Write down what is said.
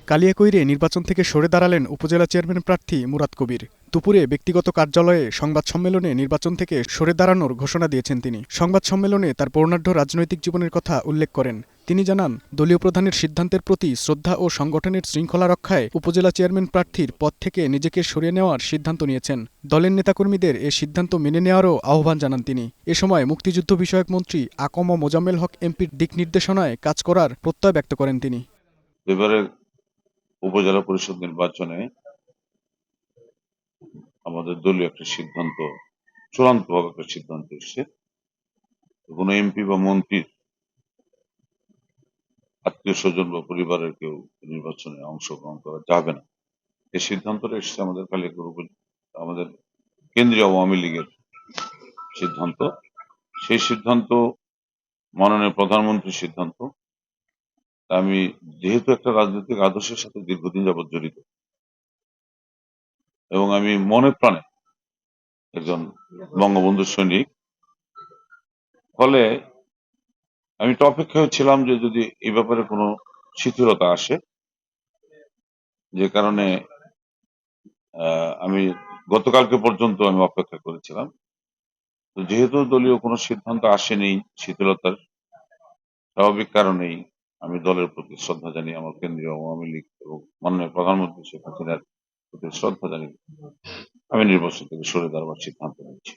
কালিয়াকৈরে নির্বাচন থেকে সরে দাঁড়ালেন উপজেলা চেয়ারম্যান প্রার্থী মুরাদ কবির। দুপুরে ব্যক্তিগত কার্যালয়ে সংবাদ সম্মেলনে নির্বাচন থেকে সরে দাঁড়ানোর ঘোষণা দিয়েছেন তিনি। সংবাদ সম্মেলনে তার বর্ণাঢ্য রাজনৈতিক জীবনের কথা উল্লেখ করেন। তিনি জানান, দলীয় প্রধানের সিদ্ধান্তের প্রতি শ্রদ্ধা ও সংগঠনের শৃঙ্খলা রক্ষায় উপজেলা চেয়ারম্যান প্রার্থীর পদ থেকে নিজেকে সরিয়ে নেওয়ার সিদ্ধান্ত নিয়েছেন। দলের নেতাকর্মীদের এ সিদ্ধান্ত মেনে নেওয়ারও আহ্বান জানান তিনি। এ সময় মুক্তিযুদ্ধ বিষয়ক মন্ত্রী আকম মোজাম্মেল হক এমপির দিক নির্দেশনায় কাজ করার প্রত্যয় ব্যক্ত করেন তিনি। এবারে উপজেলা পরিষদ নির্বাচনে আমাদের দলীয় একটা সিদ্ধান্ত, চূড়ান্তভাবে একটা সিদ্ধান্ত এসছে, কোনো এমপি বা মন্ত্রীর আত্মীয় স্বজন বা পরিবারের কেউ নির্বাচনে অংশগ্রহণ করা যাবে না। এই সিদ্ধান্তটা এসছে আমাদের কেন্দ্রীয় আওয়ামী লীগের সিদ্ধান্ত। সেই সিদ্ধান্ত মাননীয় প্রধানমন্ত্রীর সিদ্ধান্ত। আমি যেহেতু একটা রাজনৈতিক আদর্শের সাথে দীর্ঘদিন যাবৎ জড়িত এবং আমি মনে প্রাণে একজন বঙ্গবন্ধু সৈনিক, ফলে আমি একটু অপেক্ষায় ছিলাম যে যদি এই ব্যাপারে কোনো শিথিলতা আসে, যে কারণে আমি গতকালকে পর্যন্ত আমি অপেক্ষা করেছিলাম। তো যেহেতু দলীয় কোনো সিদ্ধান্ত আসেনি শিথিলতার, স্বাভাবিক কারণেই আমি দলের প্রতি শ্রদ্ধা জানিয়ে, আমার কেন্দ্রীয় আওয়ামী লীগ এবং মাননীয় প্রধানমন্ত্রী শেখ হাসিনার প্রতি শ্রদ্ধা জানিয়ে আমি নির্বাচন থেকে সরে দাঁড়াবার সিদ্ধান্ত নিয়েছি।